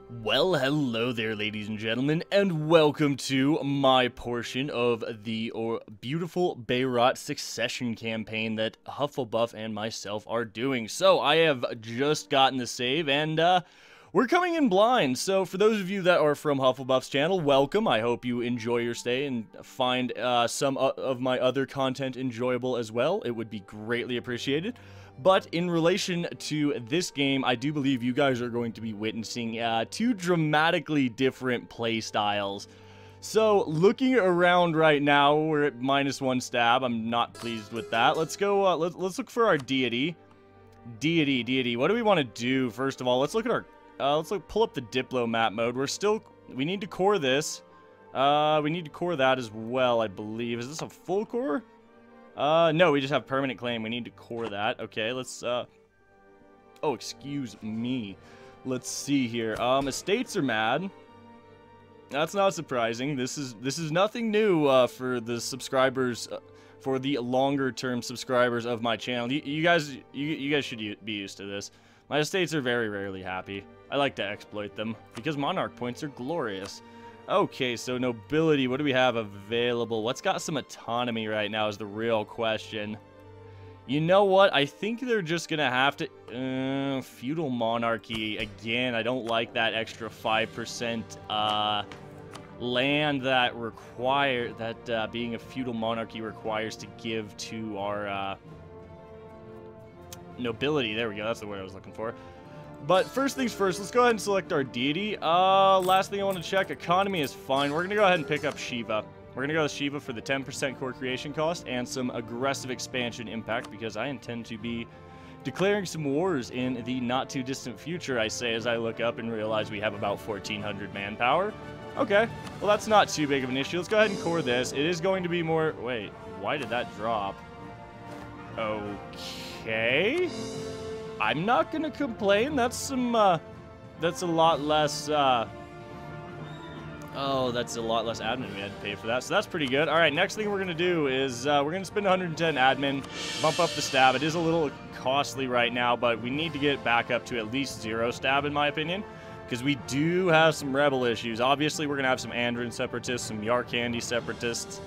Well, hello there, ladies and gentlemen, and welcome to my portion of the Beautiful Bharat succession campaign that Hufflebuff and myself are doing. So, I have just gotten the save, and we're coming in blind. So, for those of you that are from Hufflebuff's channel, welcome. I hope you enjoy your stay and find some of my other content enjoyable as well. It would be greatly appreciated. But in relation to this game, I do believe you guys are going to be witnessing two dramatically different play styles. So, looking around right now, we're at -1 stab. I'm not pleased with that. Let's go, let's look for our deity. Deity. What do we want to do, first of all? Let's look at our, pull up the Diplo map mode. We need to core this. We need to core that as well, I believe. Is this a full core? No, we just have permanent claim. We need to core that. Okay, let's, oh, excuse me. Let's see here. Estates are mad. That's not surprising. This is nothing new, for the subscribers, for the longer-term subscribers of my channel. You guys should be used to this. My estates are very rarely happy. I like to exploit them, because monarch points are glorious. Okay, so nobility, what do we have available? What's got some autonomy right now is the real question. You know what? I think they're just gonna have to... feudal monarchy. Again, I don't like that extra 5% land that being a feudal monarchy requires to give to our nobility. There we go, that's the word I was looking for. But first things first, let's go ahead and select our deity. Last thing I want to check, economy is fine. We're going to go ahead and pick up Shiva. We're going to go with Shiva for the 10% core creation cost and some aggressive expansion impact because I intend to be declaring some wars in the not too distant future, I say, as I look up and realize we have about 1,400 manpower. Okay, well that's not too big of an issue. Let's go ahead and core this. It is going to be more... Wait, why did that drop? Okay... I'm not gonna complain. That's some, that's a lot less, oh, that's a lot less admin we had to pay for that. So that's pretty good. All right, next thing we're gonna do is, we're gonna spend 110 admin, bump up the stab. It is a little costly right now, but we need to get it back up to at least 0 stab, in my opinion, because we do have some rebel issues. Obviously, we're gonna have some Andrin separatists, some Yarkandi separatists.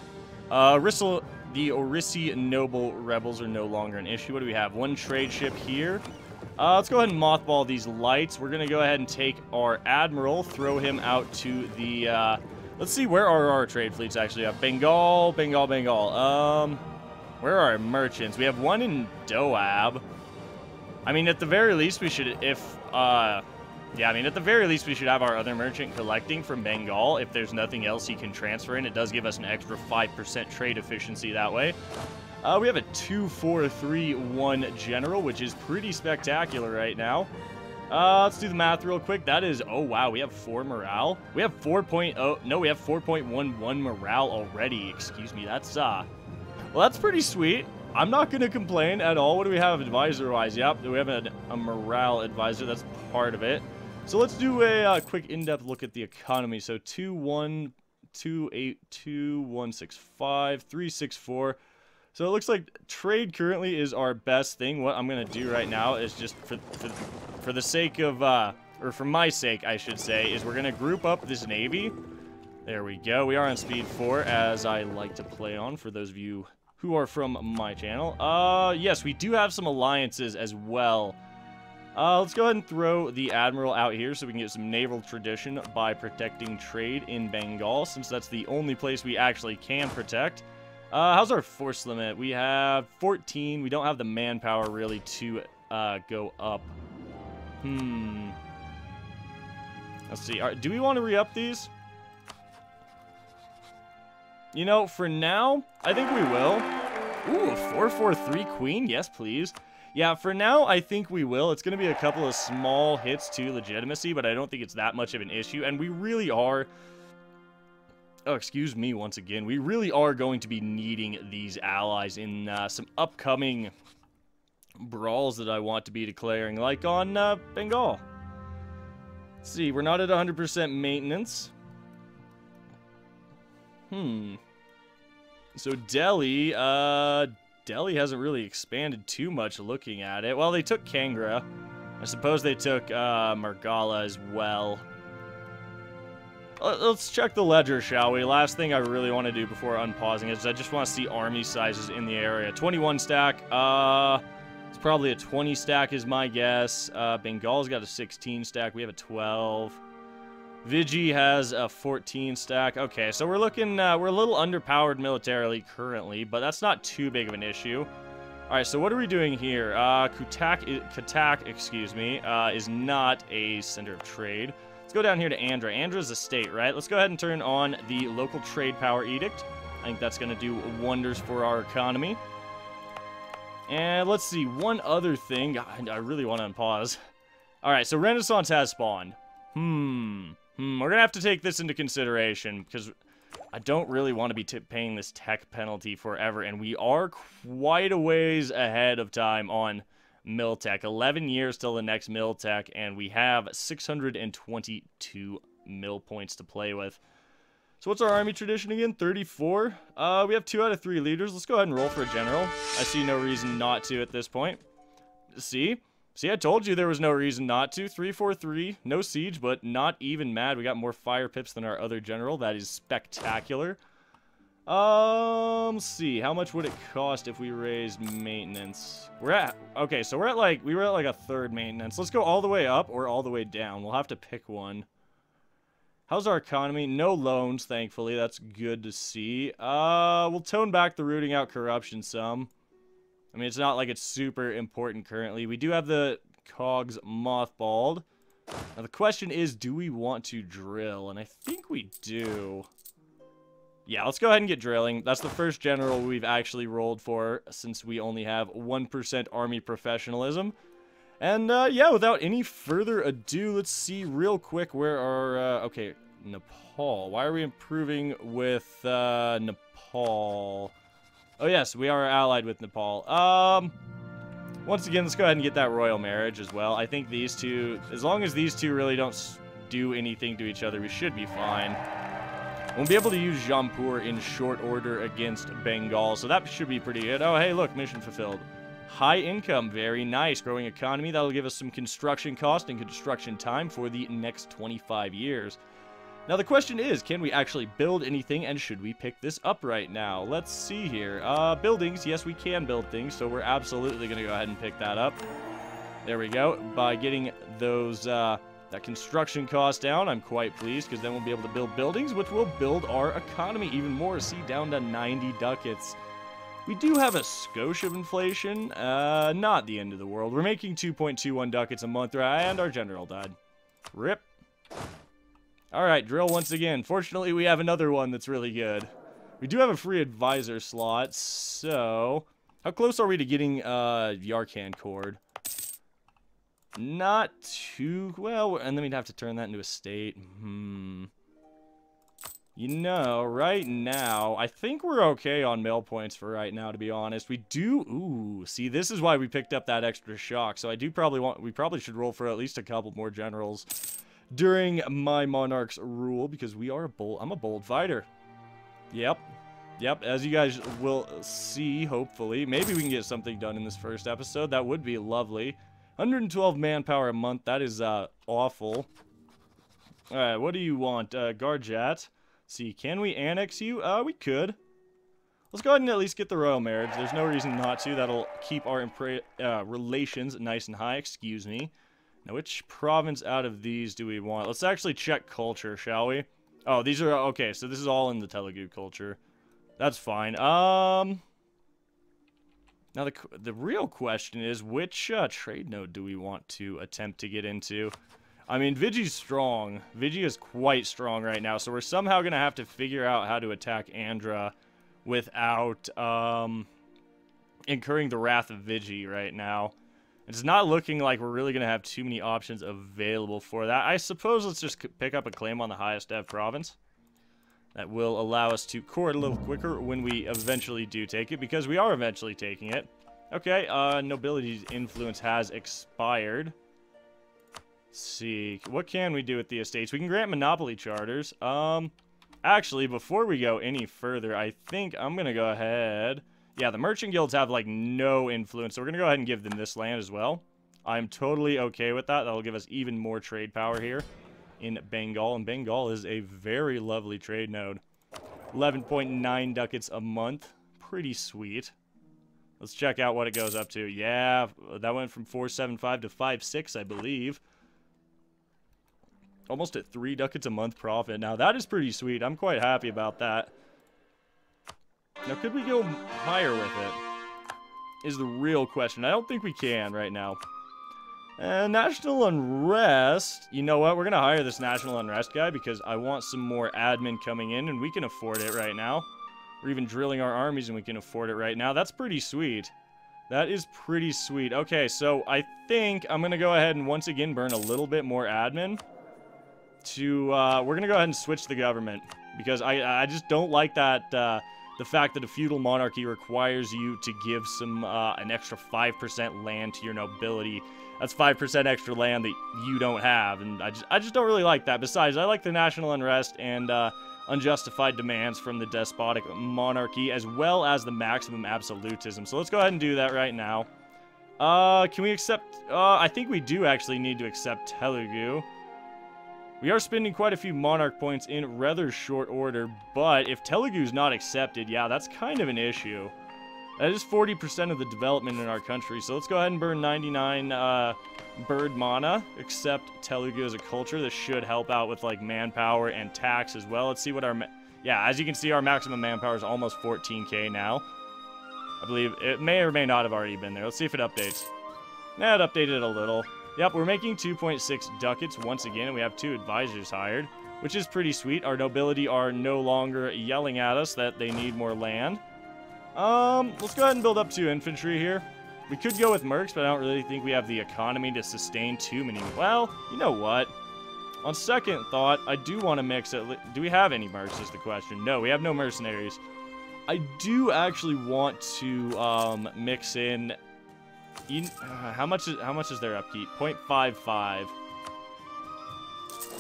The Orisi Noble Rebels are no longer an issue. What do we have? One trade ship here. Let's go ahead and mothball these lights. We're going to go ahead and take our Admiral, throw him out to the... let's see, where are our trade fleets actually? Bengal. Where are our merchants? We have one in Doab. I mean, at the very least, we should... at the very least, we should have our other merchant collecting from Bengal. If there's nothing else he can transfer in, it does give us an extra 5% trade efficiency that way. We have a 2-4-3-1 general, which is pretty spectacular right now. Let's do the math real quick. That is, oh wow, we have 4 morale. We have 4.0, no, we have 4.11 morale already. Excuse me, that's, well, that's pretty sweet. I'm not going to complain at all. What do we have advisor-wise? Yep, we have a morale advisor. That's part of it. So let's do a quick in-depth look at the economy. So 21282 364. So it looks like trade currently is our best thing. What I'm going to do right now is just for the sake of, or for my sake, I should say, is we're going to group up this navy. There we go. We are on speed 4, as I like to play on, for those of you who are from my channel. Yes, we do have some alliances as well. Let's go ahead and throw the Admiral out here so we can get some naval tradition by protecting trade in Bengal, since that's the only place we actually can protect. How's our force limit? We have 14. We don't have the manpower really to go up. Let's see. Do we want to re-up these? You know, for now, I think we will. Ooh, a 4-4-3 queen? Yes, please. Yeah, for now, I think we will. It's going to be a couple of small hits to legitimacy, but I don't think it's that much of an issue. And we really are... Oh, excuse me once again. We really are going to be needing these allies in some upcoming brawls that I want to be declaring, like on Bengal. Let's see, we're not at 100% maintenance. So Delhi hasn't really expanded too much looking at it. Well, they took Kangra. I suppose they took Margala as well. Let's check the ledger, shall we? Last thing I really want to do before unpausing is I just want to see army sizes in the area. 21 stack. It's probably a 20 stack is my guess. Bengal's got a 16 stack. We have a 12. Vigi has a 14 stack. Okay, so we're looking, we're a little underpowered militarily currently, but that's not too big of an issue. All right, so what are we doing here? Katak, excuse me, is not a center of trade. Let's go down here to Andra. Andra's a state, right? Let's go ahead and turn on the local trade power edict. I think that's going to do wonders for our economy. And let's see, one other thing. I really want to unpause. All right, so Renaissance has spawned. We're going to have to take this into consideration because I don't really want to be paying this tech penalty forever, and we are quite a ways ahead of time on Miltech. 11 years till the next Miltech, and we have 622 mil points to play with. So what's our army tradition again? 34? We have 2 out of 3 leaders. Let's go ahead and roll for a general. I see no reason not to at this point. See, I told you there was no reason not to. 343, no siege, but not even mad. We got more fire pips than our other general. That is spectacular. Let's see. How much would it cost if we raised maintenance? Okay, so we were at like a third maintenance. Let's go all the way up or all the way down. We'll have to pick one. How's our economy? No loans, thankfully. That's good to see. We'll tone back the rooting out corruption some. I mean, it's not like it's super important currently. We do have the cogs mothballed. Now, the question is, do we want to drill? And I think we do. Yeah, let's go ahead and get drilling. That's the first general we've actually rolled for since we only have 1% army professionalism. And, yeah, without any further ado, let's see real quick where our, okay, Nepal. Why are we improving with, Nepal? Oh, yes, we are allied with Nepal. Once again, let's go ahead and get that royal marriage as well. I think these two, as long as these two really don't do anything to each other, we should be fine. We'll be able to use Jampur in short order against Bengal, so that should be pretty good. Oh, hey, look, mission fulfilled. High income, very nice. Growing economy, that'll give us some construction cost and construction time for the next 25 years. Now, the question is, can we actually build anything, and should we pick this up right now? Let's see here. Buildings, yes, we can build things, so we're absolutely going to go ahead and pick that up. There we go. By getting those, that construction cost down, I'm quite pleased, because then we'll be able to build buildings, which will build our economy even more. See, down to 90 ducats. We do have a skosh of inflation, not the end of the world. We're making 2.21 ducats a month, and our general died. RIP. Alright, drill once again. Fortunately, we have another one that's really good. We do have a free advisor slot, so... How close are we to getting, Yarkand cord? Not too... Well, and then we'd have to turn that into a state. You know, right now, I think we're okay on mail points for right now, to be honest. We do... Ooh, see, this is why we picked up that extra shock. So I do probably want... We probably should roll for at least a couple more generals during my monarch's rule, because we are I'm a bold fighter. Yep, as you guys will see, hopefully. Maybe we can get something done in this first episode. That would be lovely. 112 manpower a month, that is awful. Alright, what do you want? Garjat. See, can we annex you? We could. Let's go ahead and at least get the royal marriage. There's no reason not to. That'll keep our relations nice and high, excuse me. Now, which province out of these do we want? Let's actually check culture, shall we? Oh, these are... Okay, so this is all in the Telugu culture. That's fine. Now, the real question is, which trade node do we want to attempt to get into? I mean, Vigi's strong. Vigi is quite strong right now, so we're somehow going to have to figure out how to attack Andhra without incurring the wrath of Vigi right now. It's not looking like we're really going to have too many options available for that. I suppose let's just pick up a claim on the highest dev province. That will allow us to court a little quicker when we eventually do take it, because we are eventually taking it. Okay, nobility's influence has expired. Let's see, what can we do with the estates? We can grant monopoly charters. Actually, before we go any further, I think I'm going to go ahead... Yeah, the merchant guilds have, like, no influence, so we're going to go ahead and give them this land as well. I'm totally okay with that. That'll give us even more trade power here. in Bengal, and Bengal is a very lovely trade node. 11.9 ducats a month. Pretty sweet. Let's check out what it goes up to. Yeah, that went from 4.75 to 5.6, I believe. Almost at 3 ducats a month profit. Now, that is pretty sweet. I'm quite happy about that. Now, could we go higher with it? Is the real question. I don't think we can right now. And National Unrest. You know what? We're going to hire this National Unrest guy because I want some more admin coming in, and we can afford it right now. We're even drilling our armies, and we can afford it right now. That's pretty sweet. That is pretty sweet. Okay, so I think I'm going to go ahead and once again burn a little bit more admin. We're going to go ahead and switch the government because I just don't like that, the fact that a feudal monarchy requires you to give some, an extra 5% land to your nobility. That's 5% extra land that you don't have, and I just don't really like that. Besides, I like the national unrest and unjustified demands from the despotic monarchy, as well as the maximum absolutism. So let's go ahead and do that right now. Can we accept... I think we do actually need to accept Telugu. We are spending quite a few monarch points in rather short order, but if Telugu's not accepted, yeah, that's kind of an issue. That is 40% of the development in our country, so let's go ahead and burn 99 bird mana, accept Telugu as a culture. This should help out with, like, manpower and tax as well. Let's see what our... Yeah, as you can see, our maximum manpower is almost 14k now. I believe it may or may not have already been there. Let's see if it updates. Yeah, it updated a little. Yep, we're making 2.6 ducats once again, and we have 2 advisors hired, which is pretty sweet. Our nobility are no longer yelling at us that they need more land. Let's go ahead and build up 2 infantry here. We could go with mercs, but I don't really think we have the economy to sustain too many. Well, you know what? On second thought, I do want to mix it. Do we have any mercs is the question. No, we have no mercenaries. I do actually want to, mix in... how much is their upkeep? 0.55.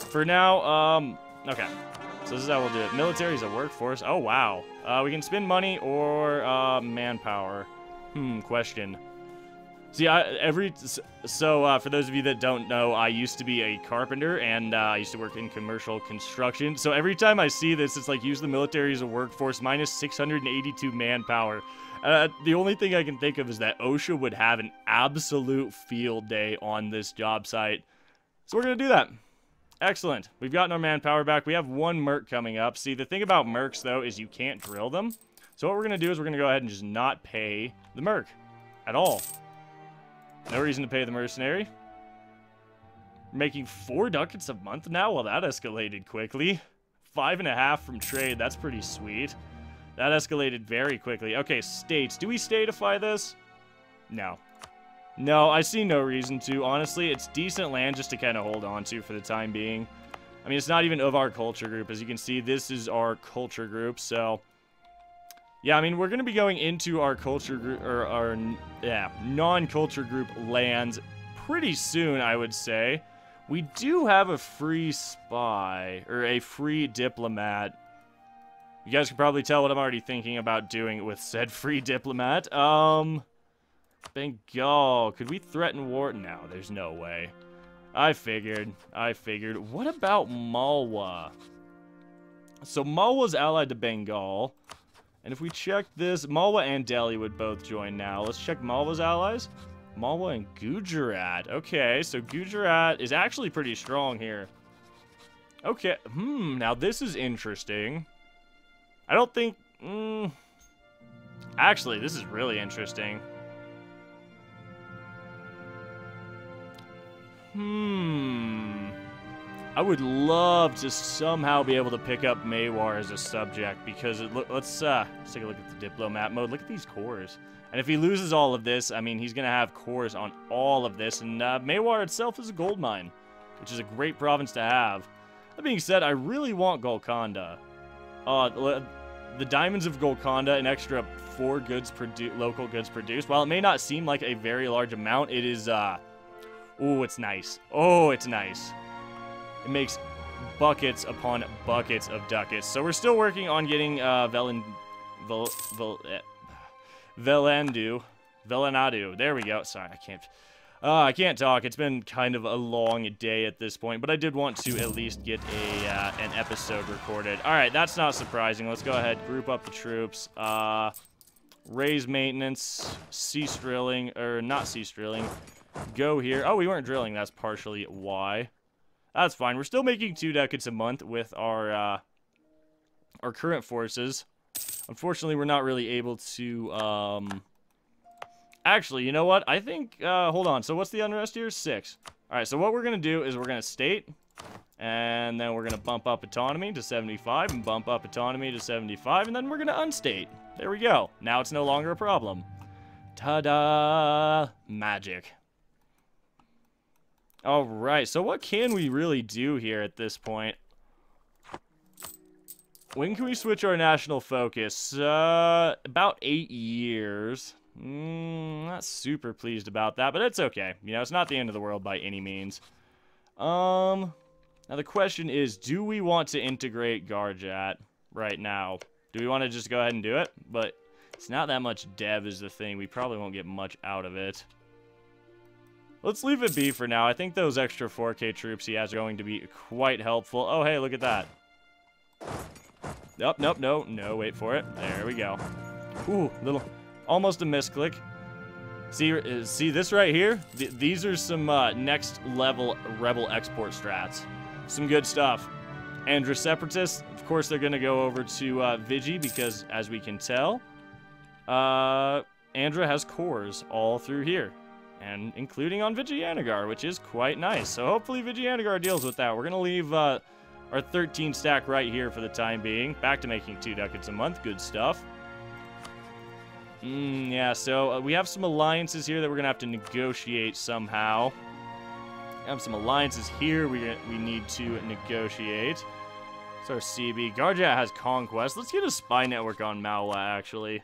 For now, okay. So this is how we'll do it. Military is a workforce. Oh, wow. We can spend money or manpower. Question. See, for those of you that don't know, I used to be a carpenter, and I used to work in commercial construction. So every time I see this, it's like, use the military as a workforce, minus 682 manpower. The only thing I can think of is that OSHA would have an absolute field day on this job site. So we're going to do that. Excellent. We've gotten our manpower back. We have 1 merc coming up. See, the thing about mercs, though, is you can't drill them. So what we're going to do is we're going to go ahead and just not pay the merc at all. No reason to pay the mercenary. We're making 4 ducats a month now? Well, that escalated quickly. 5.5 from trade. That's pretty sweet. That escalated very quickly. Okay, states. Do we statify this? No. No, I see no reason to. Honestly, it's decent land just to kind of hold on to for the time being. I mean, it's not even of our culture group. As you can see, this is our culture group, so... Yeah, I mean, we're going to be going into our culture group, or our, non-culture group lands pretty soon, I would say. We do have a free spy, or a free diplomat. You guys can probably tell what I'm already thinking about doing with said free diplomat. Bengal. Could we threaten war? No, there's no way. I figured. What about Malwa? So Malwa's allied to Bengal. And if we check this, Malwa and Delhi would both join now. Let's check Malwa's allies. Malwa and Gujarat. Okay, so Gujarat is actually pretty strong here. Okay, now this is interesting. I don't think... Actually, this is really interesting. I would love to somehow be able to pick up Mewar as a subject, because let's take a look at the diplomat mode. Look at these cores. And if he loses all of this, I mean, he's going to have cores on all of this. And Mewar itself is a gold mine, which is a great province to have. That being said, I really want Golconda. The diamonds of Golconda, an extra 4 local goods produced. While it may not seem like a very large amount, it is, oh, it's nice. Oh, it's nice. It makes buckets upon buckets of ducats. So we're still working on getting Velanadu. There we go. Sorry, I can't. I can't talk. It's been kind of a long day at this point, but I did want to at least get an episode recorded. All right, that's not surprising. Let's go ahead, group up the troops. Raise maintenance, cease drilling, or not cease drilling. Go here. Oh, we weren't drilling. That's partially why. That's fine. We're still making 2 ducats a month with our current forces. Unfortunately, we're not really able to, actually, you know what? I think, hold on. So what's the unrest here? 6. All right, so what we're going to do is we're going to state, and then we're going to bump up autonomy to 75, and bump up autonomy to 75, and then we're going to unstate. There we go. Now it's no longer a problem. Ta-da! Magic. All right, so what can we really do here at this point? When can we switch our national focus? About 8 years. Not super pleased about that, but it's okay. You know, it's not the end of the world by any means. Now the question is, do we want to integrate Garjat right now? Do we want to just go ahead and do it? But it's not that much dev is the thing. We probably won't get much out of it. Let's leave it be for now. I think those extra 4K troops he has are going to be quite helpful. Oh, hey, look at that. Nope, nope, no, wait for it. There we go. Ooh, almost a misclick. See this right here? These are some next level rebel export strats. Some good stuff. Andra Separatists, of course, they're going to go over to Vigi because, as we can tell, Andra has cores all through here. And including on Vigianagar, which is quite nice. So hopefully Vigianagar deals with that. We're going to leave our 13 stack right here for the time being. Back to making 2 ducats a month. Good stuff. Yeah, so we have some alliances here that we're going to have to negotiate somehow. We have some alliances here we need to negotiate. It's our CB. Garjat has Conquest. Let's get a spy network on Maula, actually.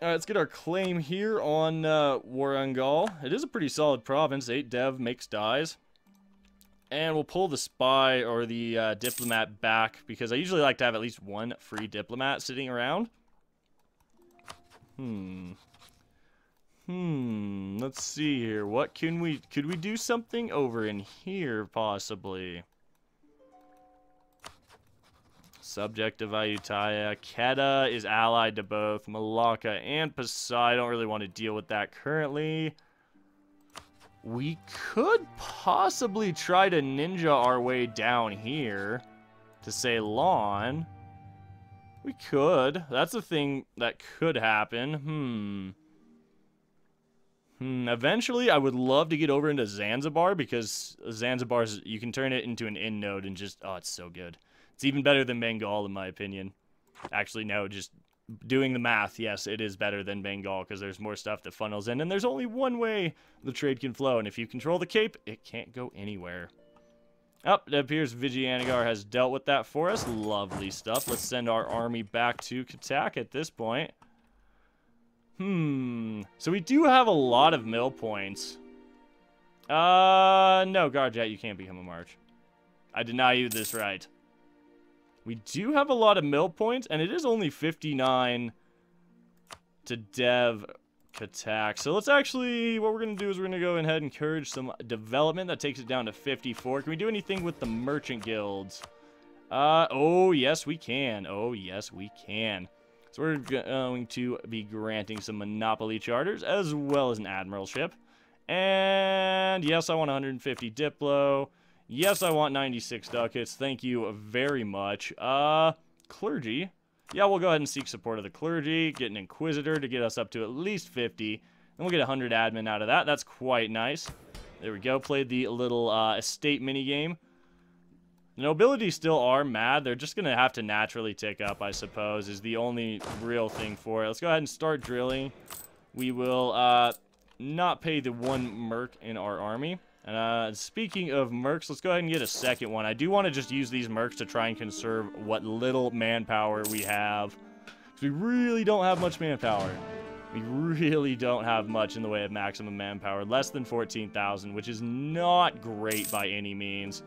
Let's get our claim here on Warangal. It is a pretty solid province. 8 dev makes dies. And we'll pull the spy or the diplomat back because I usually like to have at least 1 free diplomat sitting around. Let's see here. What could we do something over in here possibly? Subject of Ayutthaya. Kedah is allied to both Malacca and Pasai. I don't really want to deal with that currently. We could possibly try to ninja our way down here to Ceylon. We could. That's a thing that could happen. Eventually, I would love to get over into Zanzibar because Zanzibar's, you can turn it into an in node and just, oh, it's so good. It's even better than Bengal, in my opinion. Actually, no, just doing the math, yes, it is better than Bengal because there's more stuff that funnels in, and there's only one way the trade can flow, and if you control the Cape, it can't go anywhere. Oh, it appears Vigianagar has dealt with that for us. Lovely stuff. Let's send our army back to Katak at this point. So we do have a lot of mill points. No, Garjat, you can't become a march. I deny you this right. We do have a lot of mill points, and it is only 59 to dev Katak. So let's actually, what we're going to do is we're going to go ahead and encourage some development. That takes it down to 54. Can we do anything with the merchant guilds? Oh, yes, we can. Oh, yes, we can. So we're going to be granting some monopoly charters, as well as an admiralship. And yes, I want 150 Diplo. Yes, I want 96 ducats. Thank you very much. Clergy. Yeah, we'll go ahead and seek support of the clergy. Get an inquisitor to get us up to at least 50. And we'll get 100 admin out of that. That's quite nice. There we go. Played the little estate minigame. The nobility still are mad. They're just going to have to naturally tick up, I suppose, is the only real thing for it. Let's go ahead and start drilling. We will not pay the 1 merc in our army. Speaking of mercs, let's go ahead and get a second one. I do want to just use these mercs to try and conserve what little manpower we have. Because we really don't have much manpower. We really don't have much in the way of maximum manpower. Less than 14,000, which is not great by any means.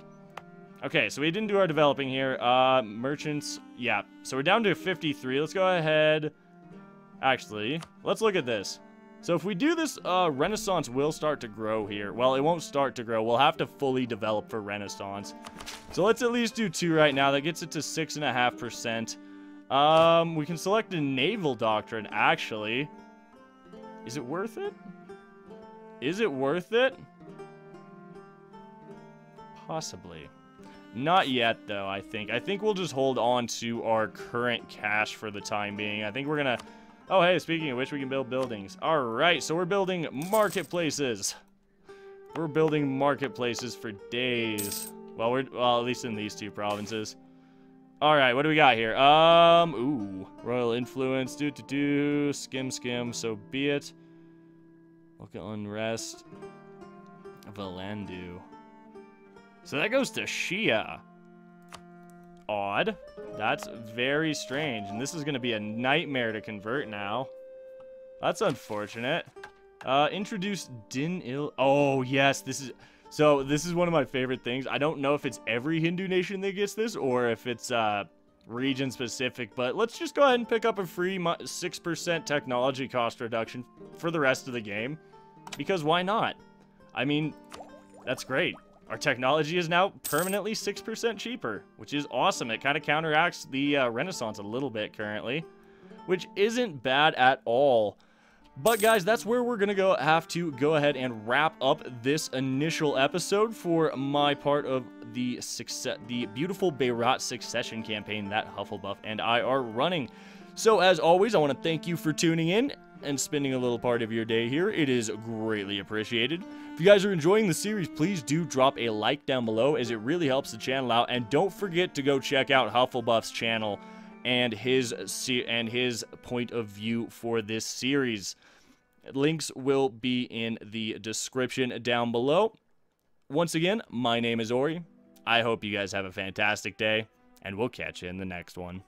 Okay, so we didn't do our developing here. Merchants, yeah. So we're down to 53. Let's go ahead. Actually, let's look at this. So if we do this, Renaissance will start to grow here. Well, it won't start to grow. We'll have to fully develop for Renaissance. So let's at least do 2 right now. That gets it to 6.5%. We can select a Naval Doctrine, actually. Is it worth it? Is it worth it? Possibly. Not yet, though, I think. I think we'll just hold on to our current cash for the time being. I think we're gonna... Oh, hey, speaking of which, we can build buildings. All right, so we're building marketplaces. We're building marketplaces for days. Well, at least in these 2 provinces. All right, what do we got here? Ooh, royal influence, skim, so be it. Local unrest, Valandu. So that goes to Shia. Odd. That's very strange, and this is going to be a nightmare to convert now. That's unfortunate. Introduce Din Il... Oh, yes, this is... So, this is one of my favorite things. I don't know if it's every Hindu nation that gets this, or if it's, region-specific, but let's just go ahead and pick up a free 6% technology cost reduction for the rest of the game. Because why not? I mean, that's great. Our technology is now permanently 6% cheaper, which is awesome. It kind of counteracts the Renaissance a little bit currently, which isn't bad at all. But guys, that's where we're going to have to go ahead and wrap up this initial episode for my part of the Beautiful Bharat succession campaign that Hufflebuff and I are running. So as always, I want to thank you for tuning in and spending a little part of your day here. It is greatly appreciated. If you guys are enjoying the series, please do drop a like down below, as it really helps the channel out. And don't forget to go check out Hufflebuff's channel and his point of view for this series. Links will be in the description down below. Once again, my name is Ori. I hope you guys have a fantastic day, and we'll catch you in the next one.